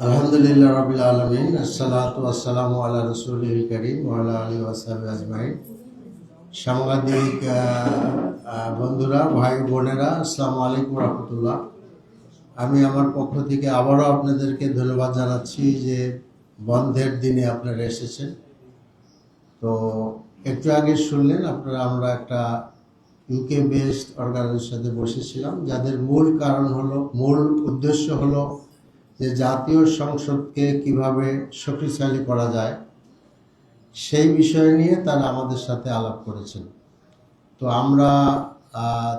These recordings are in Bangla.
আলহামদুলিল্লাহ রাব্বিল আলামিন, আসসালাতু ওয়াসসালামু আলা রাসূলিল কারীম ওয়া আলা আলিহি ওয়া সাহবিহি আজমাইন। সাংবাদিক বন্ধুরা, ভাই বোনেরা, আসসালামু আলাইকুম রাহমাতুল্লাহ। আমি আমার পক্ষ থেকে আবারও আপনাদেরকে ধন্যবাদ জানাচ্ছি যে বন্ধের দিনে আপনারা এসেছেন। তো একটু আগে শুনলেন আপনারা, আমরা একটা ইউকে বেসড অর্গানাইজেশনের সাথে বসেছিলাম, যাদের মূল উদ্দেশ্য হলো যে জাতীয় সংসদকে কিভাবে শক্তিশালী করা যায় সেই বিষয় নিয়ে তারা আমাদের সাথে আলাপ করেছেন। তো আমরা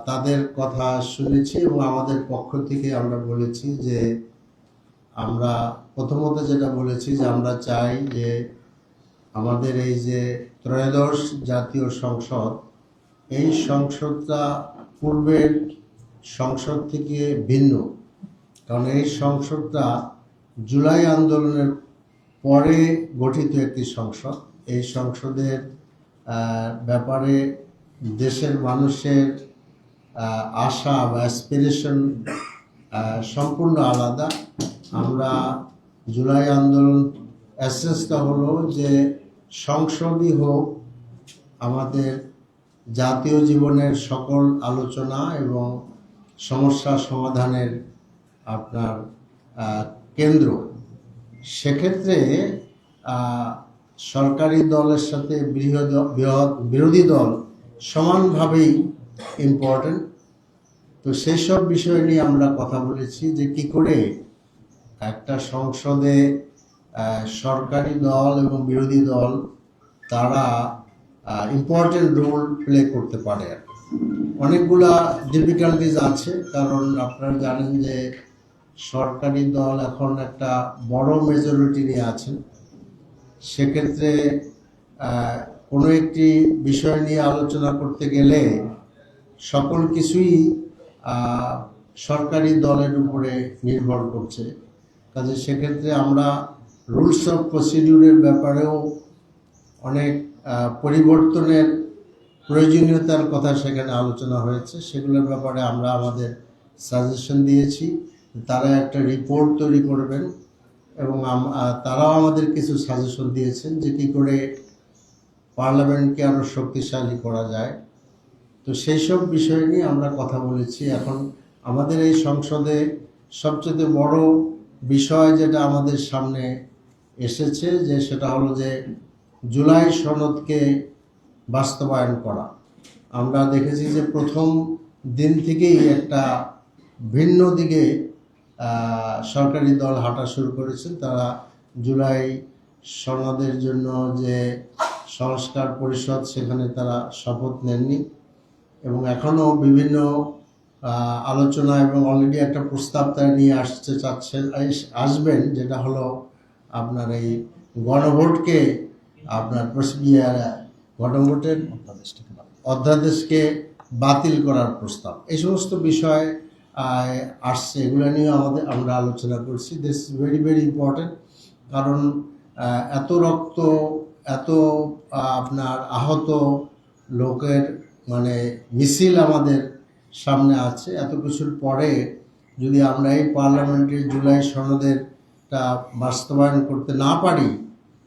তাদের কথা শুনেছি এবং আমাদের পক্ষ থেকে আমরা বলেছি যে আমরা প্রথমত যেটা বলেছি যে আমরা চাই যে আমাদের এই যে ত্রয়োদশ জাতীয় সংসদ, এই সংসদটা পূর্বের সংসদ থেকে ভিন্ন। কারণ এই সংসদটা জুলাই আন্দোলনের পরে গঠিত একটি সংসদ। এই সংসদের ব্যাপারে দেশের মানুষের আশা বা অ্যাসপিরেশন সম্পূর্ণ আলাদা। আমরা জুলাই আন্দোলন এসেন্সটা হলো যে সংসদই হোক আমাদের জাতীয় জীবনের সকল আলোচনা এবং সমস্যা সমাধানের আপনার কেন্দ্র। সেক্ষেত্রে সরকারি দলের সাথে বিরোধী দল সমানভাবেই ইম্পর্টেন্ট। তো সেই সব বিষয় নিয়ে আমরা কথা বলেছি যে কি করে একটা সংসদে সরকারি দল এবং বিরোধী দল তারা ইম্পর্টেন্ট রোল প্লে করতে পারে। অনেকগুলা ডিফিকাল্টিজ আছে, কারণ আপনারা জানেন যে সরকারি দল এখন একটা বড় মেজরিটি নিয়ে আছেন। সেক্ষেত্রে কোনো একটি বিষয় নিয়ে আলোচনা করতে গেলে সকল কিছুই সরকারি দলের উপরে নির্ভর করছে। কাজে সেক্ষেত্রে আমরা রুলস অফ প্রসিডিউরের ব্যাপারেও অনেক পরিবর্তনের প্রয়োজনীয়তার কথা সেখানে আলোচনা হয়েছে। সেগুলোর ব্যাপারে আমরা আমাদের সাজেশন দিয়েছি। তারা একটা রিপোর্ট তৈরি করবেন এবং তারাও আমাদের কিছু সাজেশন দিয়েছেন যে কী করে পার্লামেন্টকে আরও শক্তিশালী করা যায়। তো সেই সব বিষয় নিয়ে আমরা কথা বলেছি। এখন আমাদের এই সংসদে সবচেয়ে বড় বিষয় যেটা আমাদের সামনে এসেছে যে সেটা হলো যে জুলাই সনদকে বাস্তবায়ন করা। আমরা দেখেছি যে প্রথম দিন থেকেই একটা ভিন্ন দিকে সরকারি দল হাঁটা শুরু করেছেন। তারা জুলাই সনদের জন্য যে সংস্কার পরিষদ, সেখানে তারা শপথ নেননি এবং এখনও বিভিন্ন আলোচনা এবং অলরেডি একটা প্রস্তাব তারা নিয়ে আসবেন, যেটা হলো আপনার এই গণভোটকে আপনার গণভোটের অধ্যাদেশকে বাতিল করার প্রস্তাব। এই সমস্ত বিষয় আসছে, এগুলো নিয়ে আমরা আলোচনা করছি। This is very very important, কারণ এত রক্ত, এত আপনার আহত লোকের মানে মিছিল আমাদের সামনে আছে। এত কিছুর পরে যদি আমরা এই পার্লামেন্টের জুলাই সনদেরটা বাস্তবায়ন করতে না পারি,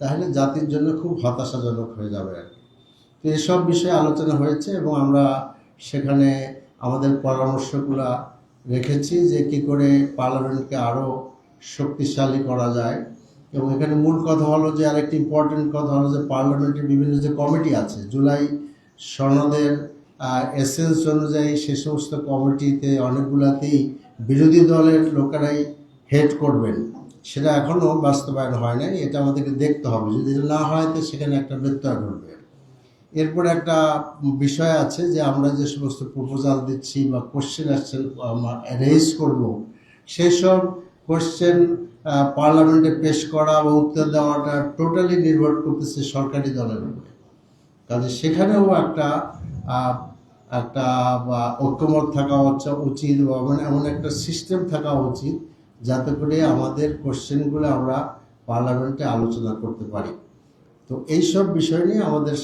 তাহলে জাতির জন্য খুব হতাশাজনক হয়ে যাবে আর কি। তো এসব বিষয়ে আলোচনা হয়েছে এবং আমরা সেখানে আমাদের পরামর্শগুলো রেখেছি যে কী করে পার্লামেন্টকে আরও শক্তিশালী করা যায়। এবং এখানে মূল কথা হলো যে আরেকটি ইম্পর্টেন্ট কথা হলো যে পার্লামেন্টের বিভিন্ন যে কমিটি আছে, জুলাই সনদের এসেন্স অনুযায়ী সে সমস্ত কমিটিতে অনেকগুলাতেই বিরোধী দলের লোকেরাই হেড করবেন। সেটা এখনও বাস্তবায়ন হয় নাই। এটা আমাদেরকে দেখতে হবে, যদি এটা না হয় তো সেখানে একটা ব্যত্যয় ঘটবে। এরপরে একটা বিষয় আছে যে আমরা যে সমস্ত প্রপোজাল দিচ্ছি বা কোশ্চেন রেজ করব, সেসব কোশ্চেন পার্লামেন্টে পেশ করা বা উত্তর দেওয়াটা টোটালি নির্ভর করতেছে সরকারি দলের উপরে। কাজে সেখানেও একটা ঐক্যমত থাকা উচিত বা এমন একটা সিস্টেম থাকা উচিত যাতে করে আমাদের কোশ্চেনগুলো আমরা পার্লামেন্টে আলোচনা করতে পারি। তো এইসব বিষয় নিয়ে আমাদের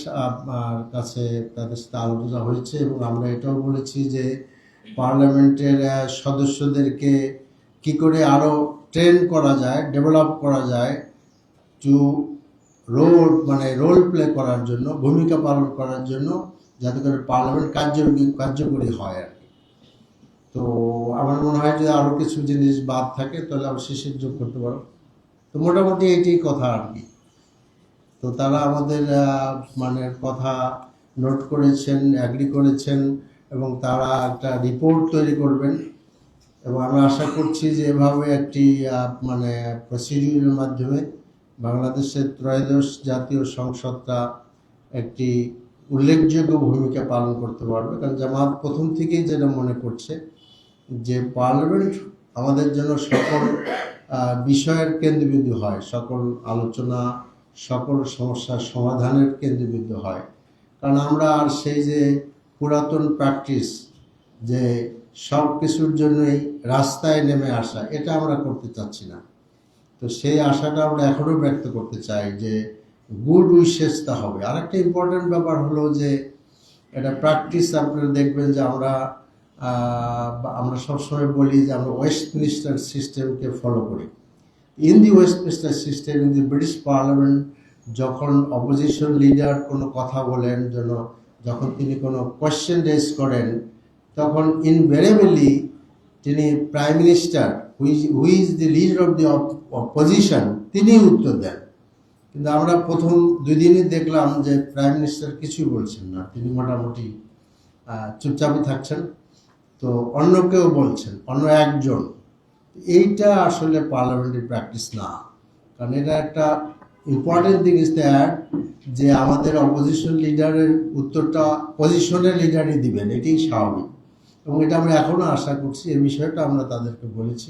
কাছে তাদের সাথে আলোচনা হয়েছে এবং আমরা এটাও বলেছি যে পার্লামেন্টের সদস্যদেরকে কি করে আরও ট্রেন করা যায়, ডেভেলপ করা যায় টু রোল প্লে করার জন্য, ভূমিকা পালন করার জন্য, যাতে করে পার্লামেন্ট কার্যকরী হয় আর কি। তো আমার মনে হয় যে আরও কিছু জিনিস বাদ থাকে তাহলে আবার শেষের যোগ করতে পারো। তো মোটামুটি এইটাই কথা আর কি। তো তারা আমাদের কথা নোট করেছেন, অ্যাগ্রি করেছেন এবং তারা একটা রিপোর্ট তৈরি করবেন এবং আমরা আশা করছি যে এভাবে একটি প্রসিডিউরের মাধ্যমে বাংলাদেশের ত্রয়োদশ জাতীয় সংসদটা একটি উল্লেখযোগ্য ভূমিকা পালন করতে পারবে। কারণ জামাত প্রথম থেকেই যেটা মনে করছে যে পার্লামেন্ট আমাদের জন্য সকল বিষয়ের কেন্দ্রবিন্দু হয়, সকল আলোচনা, সকল সমস্যার সমাধানের কেন্দ্রবিন্দু হয়। কারণ আমরা আর সেই যে পুরাতন প্র্যাকটিস যে সব কিছুর জন্যই রাস্তায় নেমে আসা, এটা আমরা করতে চাচ্ছি না। তো সেই আশাটা আমরা এখনও ব্যক্ত করতে চাই যে গুড উইশেসটা হবে। আরেকটা ইম্পর্টেন্ট ব্যাপার হলো যে এটা প্র্যাকটিস আপনারা দেখবেন যে আমরা সবসময় বলি যে আমরা ওয়েস্টমিনিস্টার সিস্টেমকে ফলো করি। In the Westminster system, in the British parliament, যখন অপোজিশন লিডার কোনো কথা বলেন, যখন তিনি কোনো কোয়েশ্চেন রেজ করেন, তখন ইনভেরিয়েবলি তিনি prime minister who is the leader of the opposition, তিনি উত্তর দেন। কিন্তু আমরা প্রথম 2 দিনই দেখলাম যে প্রাইম মিনিস্টার কিছুই বলছেন না, তিনি মোটামুটি চুপচাপই থাকছেন। তো অন্য কেউ বলছেন, অন্য একজন। এইটা আসলে পার্লামেন্টারি প্র্যাকটিস না। কারণ এটা একটা ইম্পর্টেন্ট দিক ইজ দ্যাট যে আমাদের অপোজিশন লিডারের উত্তরটা পজিশনের লিডারই দিবেন, এটাই স্বাভাবিক। এবং এটা আমরা এখনও আশা করছি, এই বিষয়টা আমরা তাদেরকে বলেছি।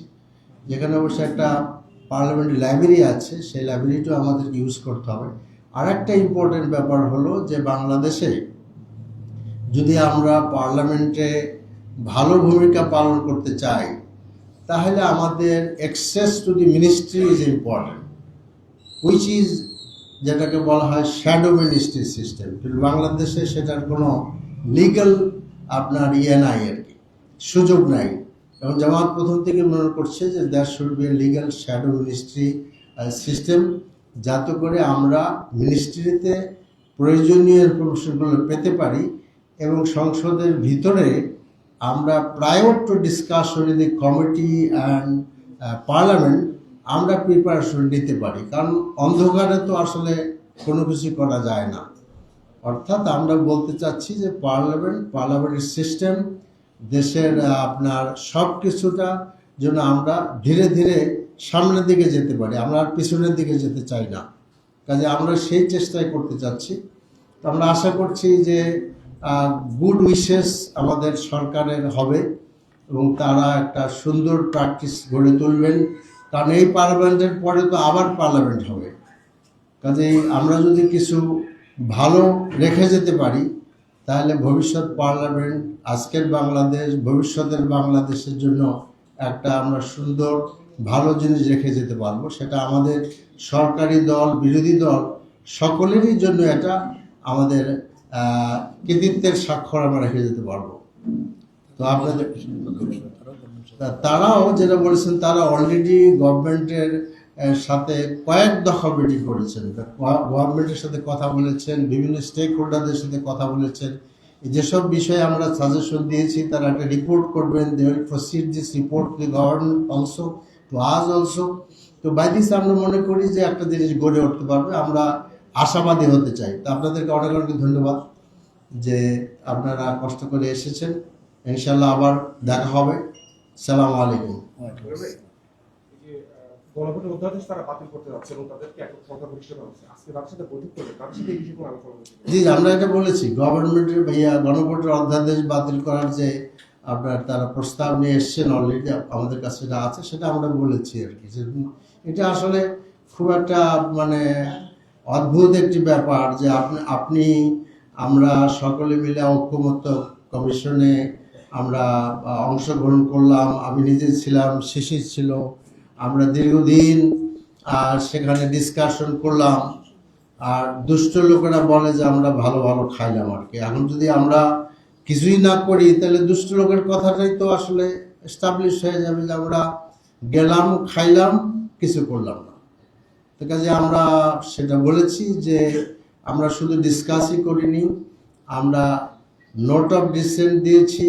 যেখানে অবশ্যই একটা পার্লামেন্টারি লাইব্রেরি আছে, সেই লাইব্রেরিটাও আমাদেরকে ইউজ করতে হবে। আর একটা ইম্পর্টেন্ট ব্যাপার হলো যে বাংলাদেশে যদি আমরা পার্লামেন্টে ভালো ভূমিকা পালন করতে চাই, তাহলে আমাদের access to the ministry is important, which is যেটাকে বলা হয় শ্যাডো মিনিস্ট্রি সিস্টেম। কিন্তু বাংলাদেশে সেটার কোনো লিগ্যাল নাই আর কি, সুযোগ নাই। এবং জামাত প্রথম থেকে মনে করছে যে that should B A legal shadow ministry system, যাতে করে আমরা মিনিস্ট্রিতে প্রয়োজনীয় ইনফরমেশনগুলো পেতে পারি এবং সংসদের ভিতরে আমরা prior to discussion in the committee and parliament আমরা প্রিপারেশন নিতে পারি। কারণ অন্ধকারে তো আসলে কোনো কিছু করা যায় না। অর্থাৎ আমরা বলতে চাচ্ছি যে পার্লামেন্টের সিস্টেম দেশের সব কিছুটা যেন আমরা ধীরে ধীরে সামনের দিকে যেতে পারি, আমরা আর পিছনের দিকে যেতে চাই না। কাজে আমরা সেই চেষ্টাই করতে চাচ্ছি। তো আমরা আশা করছি যে গুড উইশেস আমাদের সরকারের হবে এবং তারা একটা সুন্দর প্র্যাকটিস গড়ে তুলবেন। কারণ এই পার্লামেন্টের পরে তো আবার পার্লামেন্ট হবে। কাজেই আমরা যদি কিছু ভালো রেখে যেতে পারি, তাহলে ভবিষ্যৎ পার্লামেন্ট, আজকের বাংলাদেশ, ভবিষ্যতের বাংলাদেশের জন্য একটা আমরা সুন্দর ভালো জিনিস রেখে যেতে পারবো। সেটা আমাদের সরকারি দল, বিরোধী দল সকলেরই জন্য এটা আমাদের কৃতিত্বের স্বাক্ষর আমরা রেখে যেতে পারবো। তো আপনাদের তারাও যেটা বলেছেন, তারা অলরেডি গভর্নমেন্টের সাথে কয়েক দফা মিটিং করেছেন, গভর্নমেন্টের সাথে কথা বলেছেন, বিভিন্ন স্টেক হোল্ডারদের সাথে কথা বলেছেন। যেসব বিষয়ে আমরা সাজেশন দিয়েছি তারা একটা রিপোর্ট করবেন, they will proceed this report to the government also, to us also. তো বাই দিস আমরা মনে করি যে একটা জিনিস গড়ে উঠতে পারবে, আমরা আশাবাদী হতে চাই। তো আপনাদেরকে অনেক অনেক ধন্যবাদ যে আপনারা কষ্ট করে এসেছেন। ইনশাল্লাহ আবার দেখা হবে। সালাম আলাইকুম। গণভোটের অধ্যাদেশ তারা বাতিল করতে যাচ্ছে এবং তাদেরকে একটা সংখ্যাগরিষ্ঠ করা হচ্ছে। আজকে তার সাথে বৈঠক করবে, তার সাথে এই বিষয়ে কোনো আলোচনা হচ্ছে? জি, আমরা এটা বলেছি, গভর্নমেন্টের গণভোটের অধ্যাদেশ বাতিল করার যে তারা প্রস্তাব নিয়ে এসছেন, অলরেডি আমাদের কাছে যেটা আছে সেটা আমরা বলেছি আর কি। এটা আসলে খুব একটা অদ্ভুত একটি ব্যাপার যে আমরা সকলে মিলে ঐক্যমত্য কমিশনে আমরা অংশগ্রহণ করলাম। আমি নিজে ছিলাম, শিশির ছিল, আমরা দীর্ঘদিন সেখানে ডিসকাশন করলাম। আর দুষ্ট লোকেরা বলে যে আমরা ভালো ভালো খাইলাম আর কি। এখন যদি আমরা কিছুই না করি তাহলে দুষ্ট লোকের কথাটাই তো আসলে এস্টাবলিশ হয়ে যাবে যে আমরা গেলাম, খাইলাম, কিছু করলাম না। তো কাজে আমরা সেটা বলেছি যে আমরা শুধু ডিসকাসই করিনি, আমরা নোট অফ ডিসেন্ট দিয়েছি,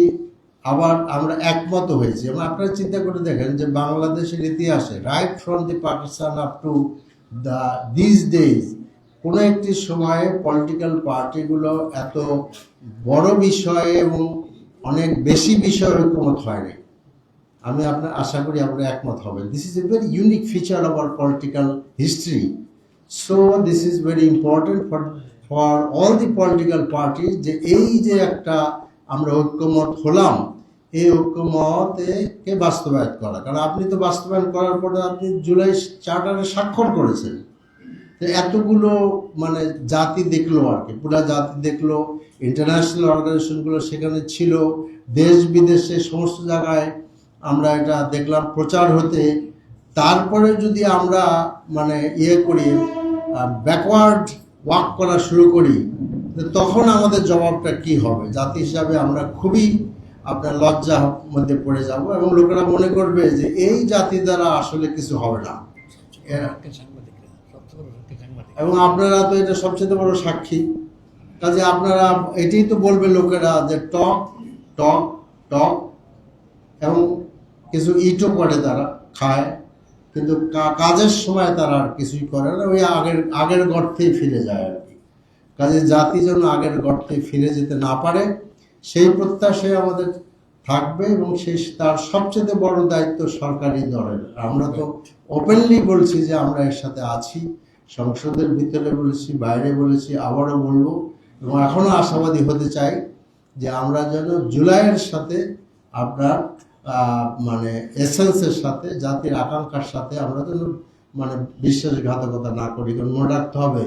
আবার আমরা একমত হয়েছি। এবং আপনারা চিন্তা করে দেখেন যে বাংলাদেশের ইতিহাসে right from the Pakistan up to this days কোনো একটি সময়ে পলিটিক্যাল পার্টিগুলো এত বড় বিষয়ে এবং অনেক বেশি বিষয়ে ঐক্যমত হয়নি। আমি আপনার আশা করি আমরা একমত হবেন। This is a very unique feature of our political history. So this is very important for all the political party, যে এই যে একটা আমরা ঐক্যমত হলাম, এই ঐক্যমতকে বাস্তবায়ন করা। কারণ আপনি তো বাস্তবায়ন করার পরে আপনি জুলাই চার্টারে স্বাক্ষর করেছেন। তো এতগুলো মানে জাতি দেখলো আর কি, পুরা জাতি দেখলো, ইন্টারন্যাশনাল অর্গানাইজেশনগুলো সেখানে ছিল, দেশ বিদেশে সমস্ত জায়গায় আমরা এটা দেখলাম প্রচার হতে। তারপরে যদি আমরা মানে করি, ব্যাকওয়ার্ড ওয়াক করা শুরু করি, তো তখন আমাদের জবাবটা কি হবে? জাতি হিসাবে আমরা খুবই আপনার লজ্জার মধ্যে পড়ে যাব, এবং লোকেরা মনে করবে যে এই জাতি দ্বারা আসলে কিছু হবে না। এবং আপনারা তো এটা সবচেয়ে বড় সাক্ষী। কাজে আপনারা এটাই তো বলবে লোকেরা যে টক টক টক, এবং কিছু ইটও করে, তারা খায়, কিন্তু কাজের সময় তারা আর কিছুই করে না, ওই আগের গর্তেই ফিরে যায় আর কি। কাজে জাতি যেন আগের গর্তে ফিরে যেতে না পারে সেই প্রত্যাশায় আমাদের থাকবে, এবং সেই তার সবচেয়ে বড় দায়িত্ব সরকারি দলের। আমরা তো ওপেনলি বলছি যে আমরা এর সাথে আছি, সংসদের ভিতরে বলেছি, বাইরে বলেছি, আবারও বলবো, এবং এখনও আশাবাদী হতে চাই যে আমরা যেন জুলাইয়ের সাথে আপনার মানে এসেন্সের সাথে, জাতির আকাঙ্ক্ষার সাথে আমরা যেন মানে বিশ্বাসঘাতকতা না করি। কারণ মনে রাখতে হবে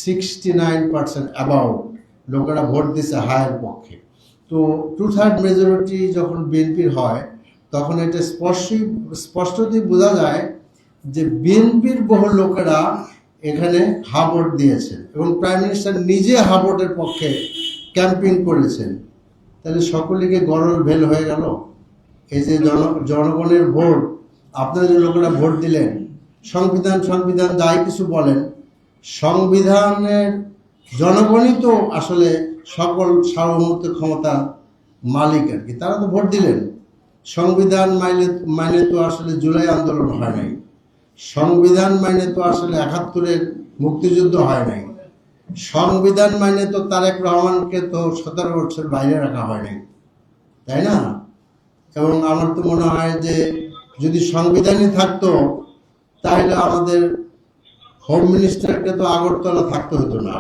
69% অ্যাবাউট লোকেরা ভোট দিচ্ছে হায়ের পক্ষে। তো 2/3 মেজরিটি যখন বিএনপির হয়, তখন এটা স্পষ্টতই বোঝা যায় যে বিএনপির বহু লোকেরা এখানে হা ভোট দিয়েছেন, এবং প্রাইম মিনিস্টার নিজে হা ভোটের পক্ষে ক্যাম্পিং করেছেন। তাহলে সকলেকে গরল ভেল হয়ে গেল। এই যে জনগণের ভোট, আপনারা যে লোকেরা ভোট দিলেন, সংবিধান যাই কিছু বলেন, সংবিধানের জনগণই তো আসলে সকল সার্বভৌমত্ব ক্ষমতার মালিক আর কি। তারা তো ভোট দিলেন। সংবিধান মাইনে তো আসলে জুলাই আন্দোলন হয় নাই, সংবিধান মাইনে তো আসলে ৭১-এর মুক্তিযুদ্ধ হয় নাই, সংবিধান মাইনে তো তারেক রহমানকে তো ১৭ বছর বাইরে রাখা হয় নাই, তাই না? এবং আমার তো মনে হয় যে যদি সংবিধানই থাকতো, তাহলে আমাদের হোম মিনিস্টারকে তো আগরতলা থাকতে হতো না,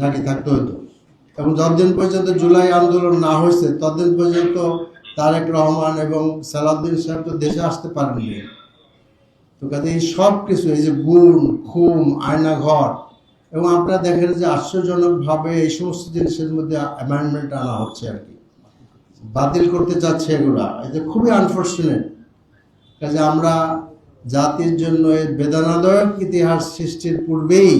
নাকি থাকতে হতো? এবং যতদিন পর্যন্ত জুলাই আন্দোলন না হয়েছে, ততদিন পর্যন্ত তারেক রহমান এবং সালাউদ্দিন সাহেব তো দেশে আসতে পারেননি। তো কাজে এই সব কিছু, এই যে গুণ, খুম, আয়নাঘর, এবং আপনারা দেখেন যে আশ্চর্যজনকভাবে এই সমস্ত জিনিসের মধ্যে অ্যামেন্ডমেন্ট আনা হচ্ছে আর কি, বাতিল করতে চাচ্ছে এগুলা। এটা খুবই আনফর্চুনেট। কাজে আমরা জাতির জন্য এই বেদনাদায়ক ইতিহাস সৃষ্টির পূর্বেই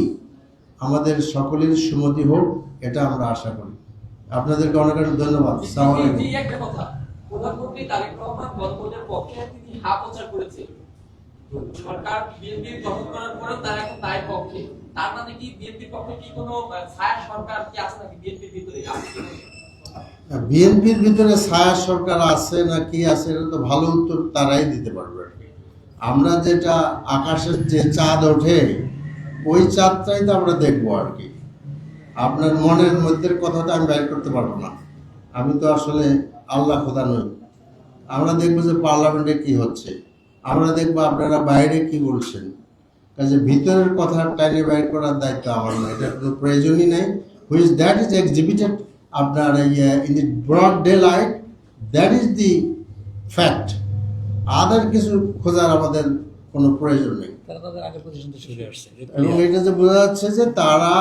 আমাদের সকলের সুমতি হোক, এটা আমরা আশা করি। আপনাদেরকে অনেক অনেক ধন্যবাদ। আসসালামু আলাইকুম। একটা কথা, প্রধানমন্ত্রী তারেক রহমান গণভোটের পক্ষে তিনি হা প্রচার করেছে, সরকার বিএনপির গঠন করার পরে তার এখন তার পক্ষে। তার মানে কি বিএনপির পক্ষে কি কোনো ছায়া সরকার কি আছে নাকি বিএনপির ভিতরে? বিএনপির ভিতরে ছায়া সরকার আছে না কি আছে, এটা তো ভালো উত্তর তারাই দিতে পারবে। আমরা যেটা আকাশের যে চাঁদ ওঠে, ওই চাঁদটাই তো আমরা দেখবো আর কি। আপনার মনের মধ্যের কথাটা আমি বাইর করতে পারবো না, আমি তো আসলে আল্লাহ খোদা নই। আমরা দেখবো যে পার্লামেন্টে কি হচ্ছে, আমরা দেখবো আপনারা বাইরে কি বলছেন। কাজে ভিতরের কথা টাইনে বাইর করার দায়িত্ব আমার নয়, এটা কোনো প্রয়োজনই নেই। হুইচ দ্যাট ইজ এক্সিবিটেড আপনার in the broad daylight, that is the fact. Other কিছু খোঁজার আমাদের কোনো প্রয়োজন নেই। এবং এটা যে বোঝা যাচ্ছে যে তারা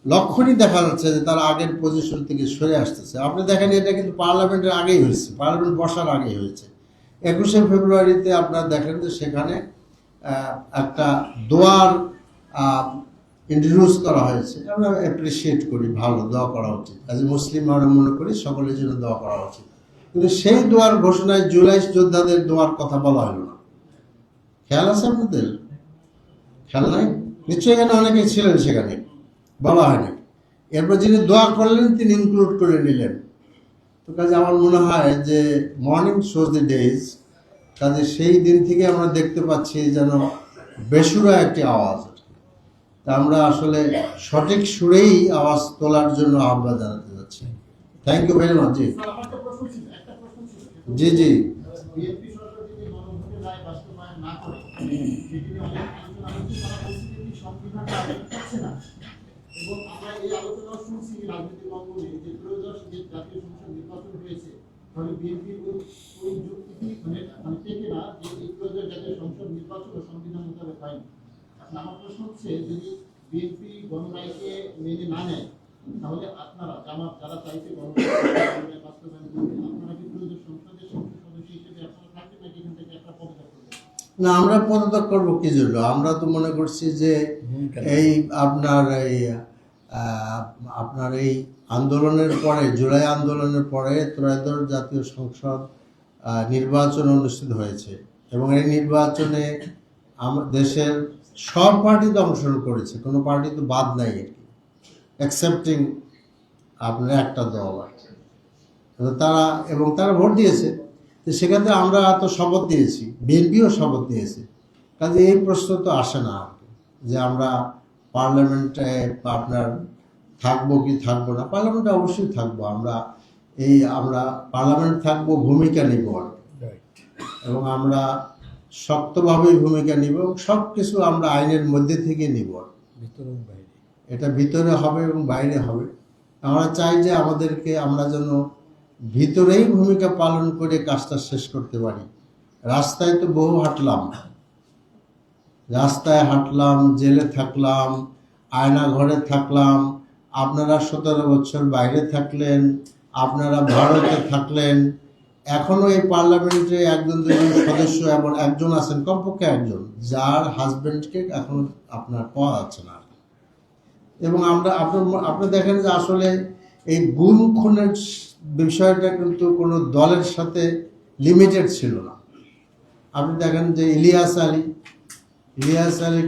লক্ষণই দেখা যাচ্ছে যে তারা আগের পজিশন থেকে সরে আসতেছে। আপনি দেখেন এটা কিন্তু পার্লামেন্টের আগেই হয়েছে, পার্লামেন্ট বসার আগেই হয়েছে। 21শে ফেব্রুয়ারিতে আপনারা দেখেন যে সেখানে একটা দোয়ার ইন্ট্রোডিউস করা হয়েছে। আমরা অ্যাপ্রিসিয়েট করি, ভালো, দোয়া করা উচিত। আজ মুসলিম আমরা মনে করি সকলের জন্য দোয়া করা উচিত। কিন্তু সেই দোয়ার ঘোষণায় জুলাই যোদ্ধাদের দোয়ার কথা বলা হলো না। খেয়াল আছে আপনাদের? খেয়াল নাই? নিশ্চয়ই এখানে অনেকেই ছিলেন, সেখানে বলা হয়নি। এরপর যিনি দোয়া করলেন তিনি ইনক্লুড করে নিলেন। তো কাজে আমার মনে হয় যে মর্নিং শোজ দি ডেজ, কাজে সেই দিন থেকে আমরা দেখতে পাচ্ছি যেন বেসুরা একটি আওয়াজ। তা আমরা আসলে সঠিক সুরেই আওয়াজ তোলার জন্য আহ্বান জানাতে যাচ্ছি। Thank you very much. জি জি জি। বিএনপি সরকার যদি গণভোটের রায় বাস্তবায়ন না করে, সেটি নিয়ে অনেক আলোচনা হচ্ছে, তারা বলছে যে সংবিধানটা আবেদন করছে না। এবং আমরা এই আলোচনা শুনছি রাজনৈতিক অঙ্গনে যে ত্রয়োদশ যে জাতীয় সংসদ নির্বাচন হয়েছে, তাহলে বিএনপির ওই যুক্তি মানে টেকে না যে এই ত্রয়োদশ জাতীয় সংসদ নির্বাচন ও সংবিধান মোতাবেক হয়নি। এখন আমার প্রশ্ন হচ্ছে, যদি বিএনপি গণরায়কে মেনে না নেয়, তাহলে আপনারা জামাত যারা চাইছে গণরায় বাস্তবায়ন করবে, আপনারা কি ত্রয়োদশ সংসদের সংসদ সদস্য হিসেবে আপনারা থাকবেন নাকি এখান থেকে একটা পদত্যাগ করবেন? না, আমরা পদত্যাগ করবো কি জন্য? আমরা তো মনে করছি যে এই আপনার এই আন্দোলনের পরে, জুলাই আন্দোলনের পরে ত্রয়োদশ জাতীয় সংসদ নির্বাচন অনুষ্ঠিত হয়েছে এবং এই নির্বাচনে দেশের সব পার্টি তো অংশগ্রহণ করেছে, কোনো পার্টি তো বাদ নাই আর কি, অ্যাকসেপ্টিং আপনার একটা দল আর কি। তারা ভোট দিয়েছে। তো সেক্ষেত্রে আমরা তো শপথ দিয়েছি, বিএনপিও শপথ দিয়েছে। কাজে এই প্রশ্ন তো আসে না আর কি যে আমরা পার্লামেন্টে আপনার থাকবো কি থাকবো না। পার্লামেন্টে অবশ্যই থাকবো আমরা, আমরা পার্লামেন্ট থাকবো, ভূমিকা নিব আর কি। এবং আমরা শক্তভাবেই ভূমিকা নিব এবং সব কিছু আমরা আইনের মধ্যে থেকে নিব। এটা ভিতরে হবে এবং বাইরে হবে। আমরা চাই যে আমরা যেন ভিতরেই ভূমিকা পালন করে কাজটা শেষ করতে পারি। রাস্তায় তো বহু হাঁটলাম, জেলে থাকলাম, আয়না ঘরে থাকলাম, আপনারা 17 বছর বাইরে থাকলেন, আপনারা ভারতে থাকলেন, এখনো এই পার্লামেন্টে একজন দুজন সদস্য এবং একজন আছেন, কমপক্ষে একজন, যার হাজবেন্ডকে এখনো আপনার পাওয়া যাচ্ছে না। এবং আপনি দেখেন যে আসলে এই গুম খুনের বিষয়টা কিন্তু কোনো দলের সাথে লিমিটেড ছিল না। আপনি দেখেন যে ইলিয়াস আলী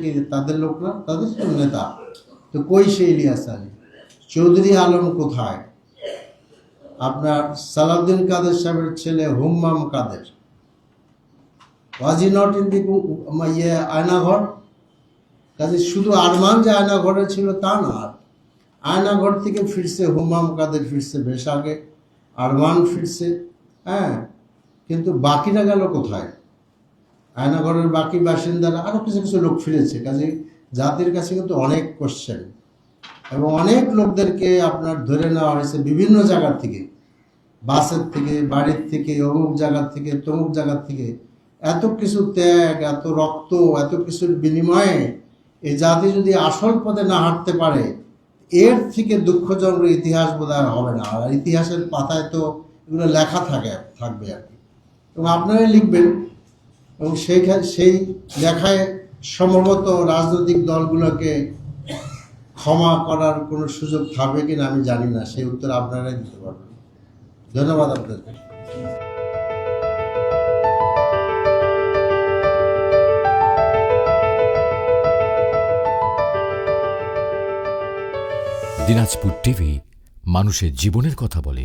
কি তাদের লোক না? তাদের নেতা তো কই সে ইলিয়াস আলী? চৌধুরী আলম কোথায়? আপনার সালাউদ্দিন কাদের সাহেবের ছেলে হুম্মাম কাদের, ওয়াজ he not in the Aynaghor? কাজে শুধু আরমান যে আয়নাঘরে ছিল তা না, আয়নাঘর থেকে ফিরছে হুম্মাম কাদের, ফিরছে বেশ আগে, আরমান ফিরছে, হ্যাঁ, কিন্তু বাকিরা গেল কোথায়? আয়নাঘরের বাকি বাসিন্দারা, আরো কিছু কিছু লোক ফিরেছে। কাজে জাতির কাছে কিন্তু অনেক কোশ্চেন এবং অনেক লোকদেরকে আপনার ধরে নেওয়া হয়েছে বিভিন্ন জায়গার থেকে, বাসের থেকে, বাড়ির থেকে, অমুক জায়গার থেকে, তমুক জায়গার থেকে। এত কিছু ত্যাগ, এত রক্ত, এত কিছুর বিনিময়ে এই জাতি যদি আসল পথে না হাঁটতে পারে, এর থেকে দুঃখজনক ইতিহাস বোধহয় হবে না। আর ইতিহাসের পাতায় তো এগুলো লেখা থাকবে আর কি, এবং আপনারাই লিখবেন। এবং সেই লেখায় সম্ভবত রাজনৈতিক দলগুলোকে ক্ষমা করার কোনো সুযোগ থাকবে কিনা আমি জানি না, সেই উত্তর আপনারাই দিতে পারবেন। ধন্যবাদ আপনাদেরকে। দিনাজপুর টিভি মানুষের জীবনের কথা বলে।